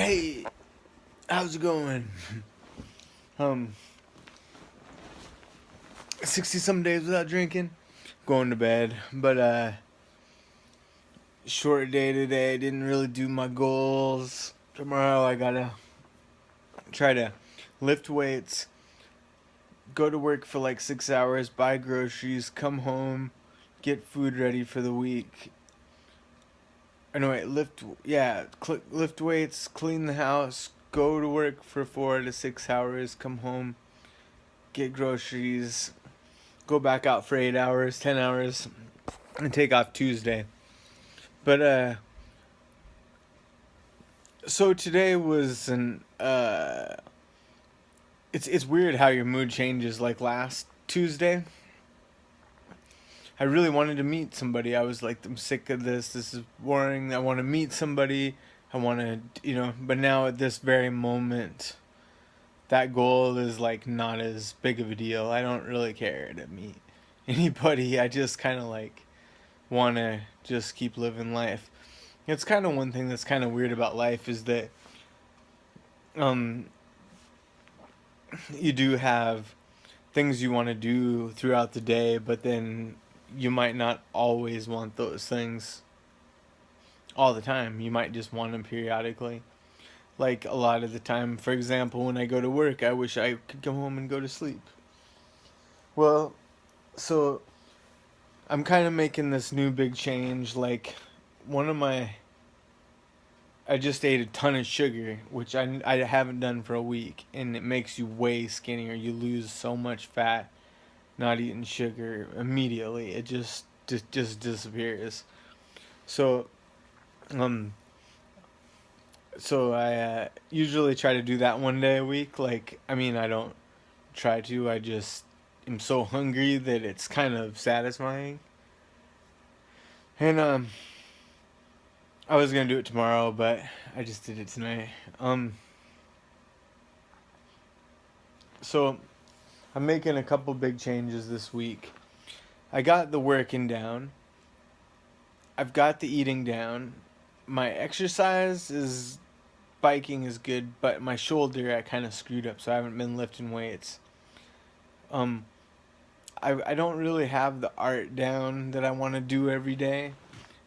Hey, how's it going? Um, 60 some days without drinking, going to bed. But short day today, didn't really do my goals. Tomorrow I gotta try to lift weights, go to work for like 6 hours, buy groceries, come home, get food ready for the week. Or no, wait, lift weights, clean the house, go to work for 4 to 6 hours, come home, get groceries, go back out for 8 hours, 10 hours, and take off Tuesday. But so today was an it's weird how your mood changes. Like last Tuesday, I really wanted to meet somebody. I was like, I'm sick of this. This is boring. I want to meet somebody. I want to. But now at this very moment, that goal is like not as big of a deal. I don't really care to meet anybody. I just kind of like want to just keep living life. It's kind of one thing that's kind of weird about life is that um you do have things you want to do throughout the day, but then you might not always want those things all the time. You might just want them periodically. Like a lot of the time, for example, when I go to work, I wish I could come home and go to sleep. Well, so I'm kind of making this new big change. Like, one of my I just ate a ton of sugar, which I haven't done for a week, and it makes you way skinnier. You lose so much fat not eating sugar immediately. It just disappears. So um I usually try to do that one day a week. Like, I mean, I don't try to. I just am so hungry that it's kind of satisfying. And I was gonna do it tomorrow, but I just did it tonight. Um, so I'm making a couple big changes this week. I got the working down. I've got the eating down. My exercise is biking is good, but my shoulder I kind of screwed up, so I haven't been lifting weights. Um, I don't really have the art down that I want to do every day.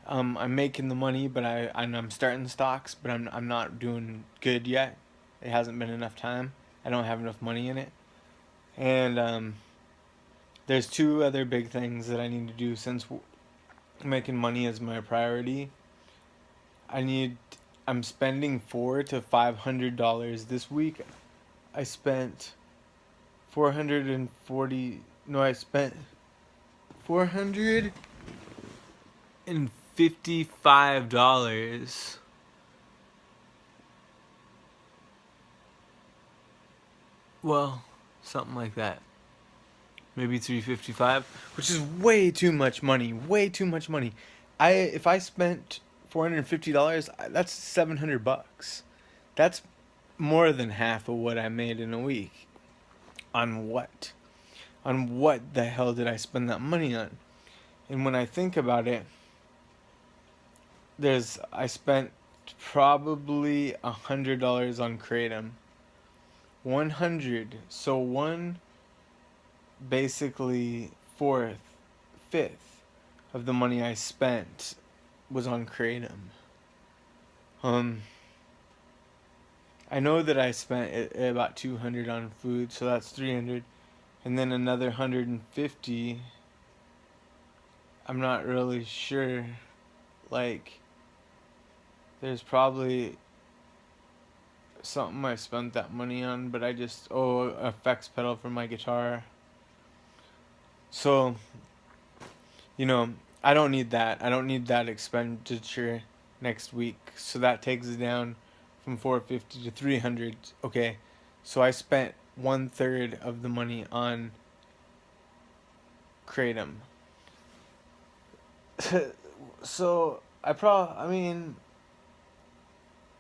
I'm making the money, but I'm starting stocks, but I'm not doing good yet. It hasn't been enough time. I don't have enough money in it, and there's two other big things that I need to do since making money is my priority. I need. I'm spending $400 to $500 this week. I spent 440. No, I spent $455. Well, something like that. Maybe 355, which is way too much money. Way too much money. If I spent $450, that's $700. That's more than half of what I made in a week. On what? On what the hell did I spend that money on? And when I think about it, I spent probably $100 on Kratom. 100. So one basically fourth, fifth of the money I spent was on Kratom. Um, I know that I spent about 200 on food, so that's 300, and then another 150. I'm not really sure. Like, there's probably something I spent that money on, but I just effects pedal for my guitar. So, you know, I don't need that. I don't need that expenditure next week. So that takes it down from 450 to 300. Okay. So I spent 1/3 of the money on Kratom. So I mean,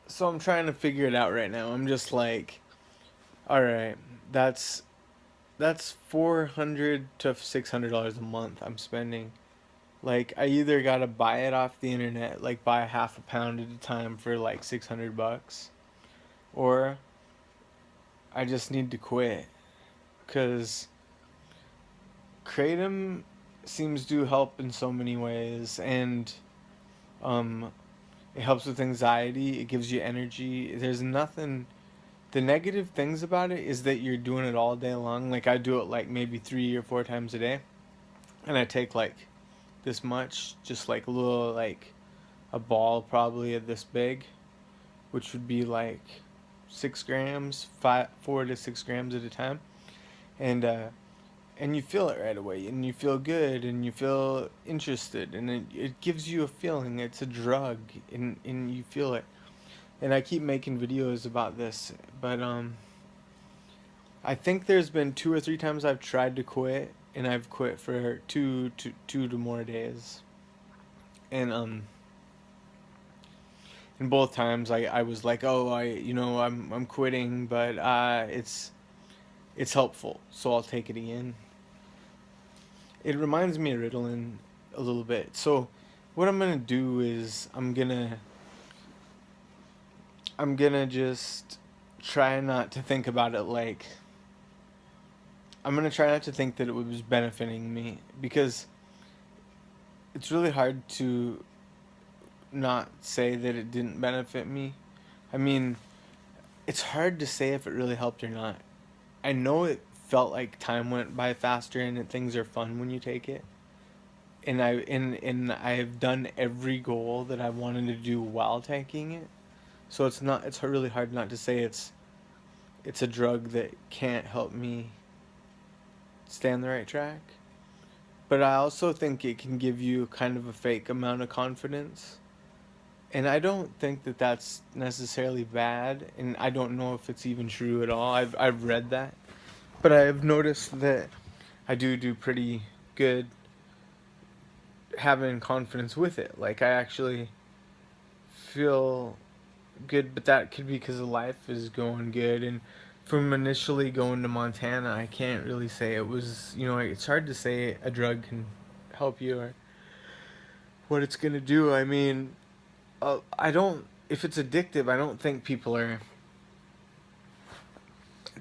so I'm trying to figure it out right now. I'm just like, all right, that's $400 to $600 a month I'm spending. Like, I either gotta buy it off the internet, like buy half a pound at a time for like $600, or I just need to quit. Because Kratom seems to help in so many ways, and um, it helps with anxiety, it gives you energy. There's nothing. The negative things about it is that you're doing it all day long. Like, I do it like maybe 3 or 4 times a day, and I take like this much, just like a little, like a ball probably of this big, which would be like 6 grams, 4 to 6 grams at a time, and and you feel it right away, and you feel good, and you feel interested, and it gives you a feeling. It's a drug, and you feel it. And I keep making videos about this, but I think there's been 2 or 3 times I've tried to quit, and I've quit for two to more days, and and both times I was like, oh, I'm quitting, but it's helpful, so I'll take it again. It reminds me of Ritalin a little bit. So what I'm gonna do is I'm gonna just try not to think about it like I'm gonna try not to think that it was benefiting me, because it's really hard to not say that it didn't benefit me. I mean, it's hard to say if it really helped or not. I know it felt like time went by faster, and that things are fun when you take it. And I've done every goal that I wanted to do while taking it. So it's really hard not to say it's a drug that can't help me stay on the right track. But I also think it can give you kind of a fake amount of confidence. And I don't think that that's necessarily bad, and I don't know if it's even true at all. I've read that, but I've noticed that I do pretty good having confidence with it. Like, I actually feel good, but that could be because the life is going good. And from initially going to Montana, I can't really say it was, it's hard to say a drug can help you or what it's going to do. I mean, I don't, if it's addictive, I don't think people are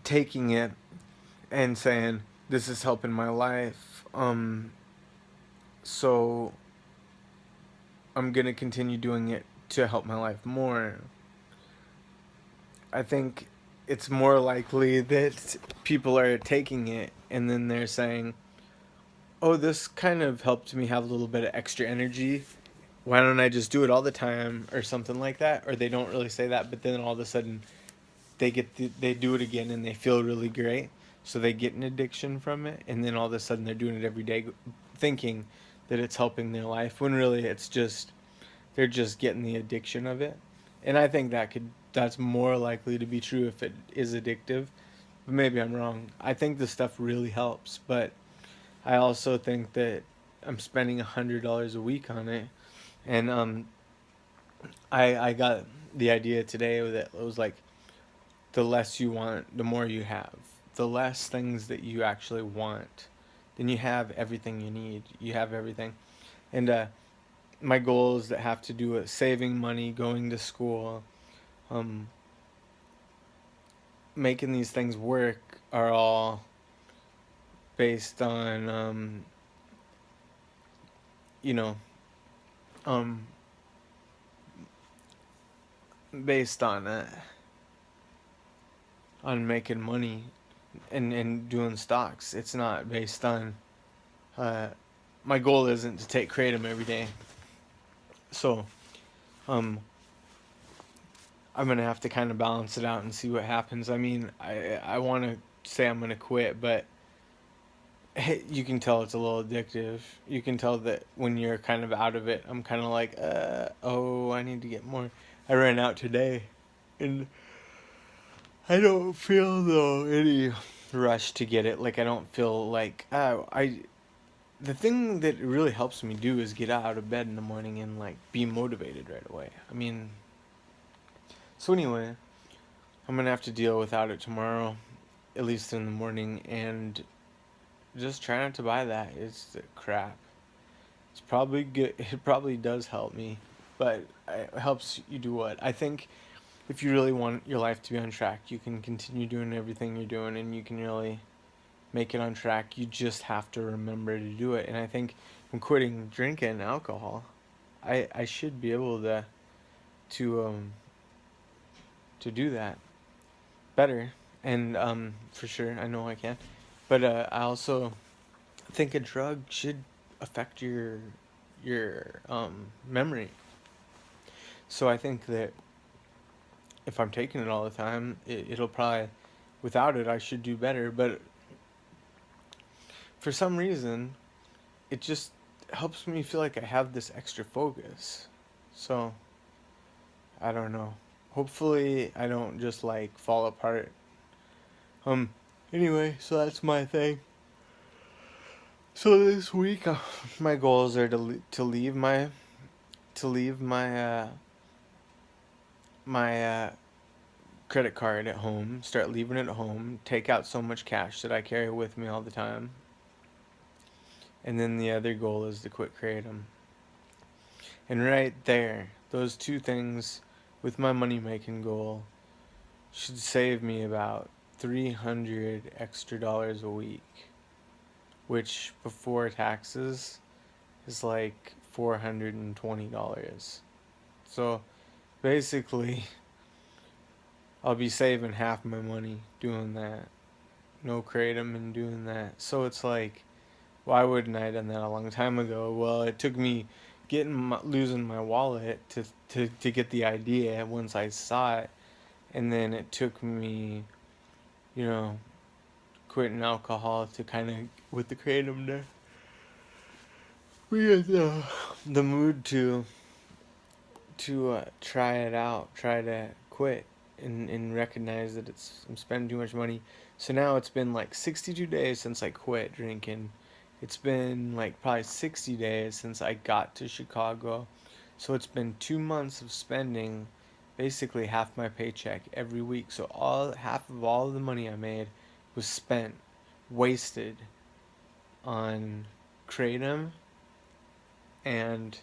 taking it and saying, this is helping my life. So I'm going to continue doing it to help my life more. I think it's more likely that people are taking it and then they're saying, oh, this kind of helped me have a little bit of extra energy. Why don't I just do it all the time, or something like that? Or they don't really say that, but then all of a sudden they do it again and they feel really great. So they get an addiction from it, and then all of a sudden they're doing it every day, thinking that it's helping their life, when really it's just they're just getting the addiction of it. And I think that's more likely to be true if it is addictive. But maybe I'm wrong. I think this stuff really helps, but I also think that I'm spending $100 a week on it, and I got the idea today that it was like, the less you want, the more you have. The less things that you actually want, then you have everything you need. You have everything, and my goals that have to do with saving money, going to school, um, making these things work are all based on you know um, based on making money and doing stocks. It's not based on uh, my goal isn't to take kratom every day. So um, I'm gonna have to kind of balance it out and see what happens. I mean, I want to say I'm gonna quit, but you can tell it's a little addictive. You can tell that when you're kind of out of it, I'm kind of like, oh, I need to get more. I ran out today, and I don't feel though any rush to get it. Like, I don't feel like, the thing that really helps me do is get out of bed in the morning and like be motivated right away. I mean, so anyway, I'm gonna have to deal without it tomorrow, at least in the morning, and just try not to buy that. It's crap. It's probably good. It probably does help me, but it helps you do what? I think if you really want your life to be on track, you can continue doing everything you're doing and you can really make it on track. You just have to remember to do it. And I think from quitting drinking alcohol, I should be able to um to do that better. And for sure I know I can. But I also think a drug should affect your memory. So I think that if I'm taking it all the time, it'll probably, without it, I should do better. But for some reason, it just helps me feel like I have this extra focus. So I don't know. Hopefully, I don't just like fall apart. Um. Anyway, so that's my thing. So this week, my goals are to leave my credit card at home, start leaving it at home, take out so much cash that I carry with me all the time. And then the other goal is to quit Kratom. And right there, those two things with my money making goal should save me about 300 extra dollars a week, which before taxes is like $420. So basically, I'll be saving half my money doing that. No Kratom and doing that. So it's like, why wouldn't I have done that a long time ago? Well, it took me losing my wallet to get the idea once I saw it. And then it took me, you know, quitting alcohol to kind of, with the Kratom there, we had the mood to try it out, try to quit, and recognize that I'm spending too much money. So now it's been like 62 days since I quit drinking. It's been like probably 60 days since I got to Chicago. So it's been 2 months of spending basically half my paycheck every week. So half of all the money I made was spent, wasted on Kratom, and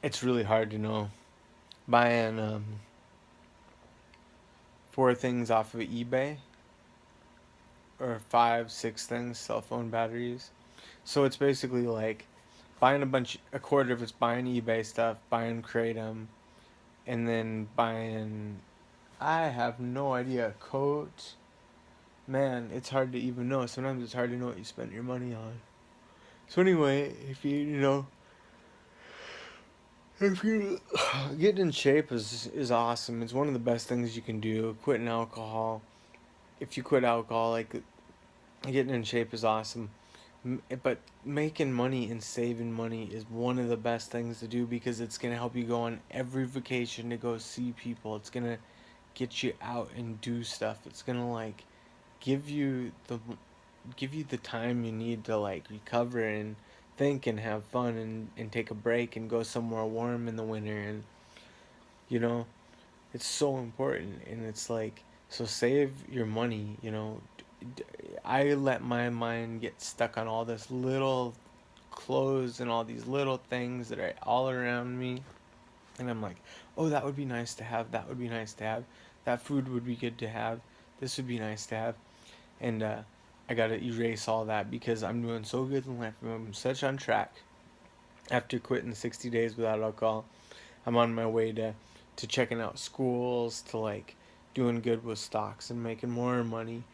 it's really hard to know. Buying 4 things off of eBay, or 5, 6 things, cell phone batteries. So it's basically like buying a quarter of it's buying eBay stuff, buying Kratom, and then buying, I have no idea, a coat. Man, it's hard to even know. Sometimes it's hard to know what you spent your money on. So anyway, if you get in shape is awesome. It's one of the best things you can do. Quitting alcohol. If you quit alcohol, like, getting in shape is awesome. But making money and saving money is one of the best things to do, because it's going to help you go on every vacation to go see people. It's going to get you out and do stuff. It's going to like give you the time you need to like recover and think and have fun and take a break and go somewhere warm in the winter. And you know, it's so important. And it's like, so save your money. I let my mind get stuck on all this little clothes and all these little things that are all around me, and I'm like, oh, that would be nice to have, that would be nice to have, that food would be good to have, this would be nice to have. And I gotta erase all that because I'm doing so good in life. I'm such on track. After quitting 60 days without alcohol, I'm on my way to checking out schools, to like doing good with stocks and making more money.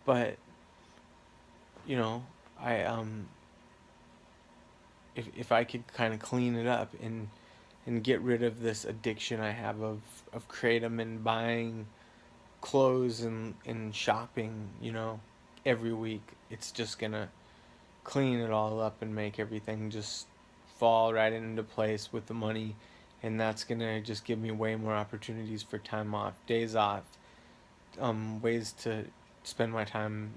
But you know, I if I could kind of clean it up and get rid of this addiction I have of kratom and buying clothes and shopping, every week, it's just gonna clean it all up and make everything just fall right into place with the money. And that's gonna just give me way more opportunities for time off, days off, ways to spend my time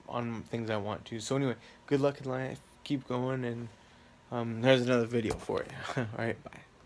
on things I want to. So anyway, good luck in life, keep going, and there's another video for you. Alright, bye.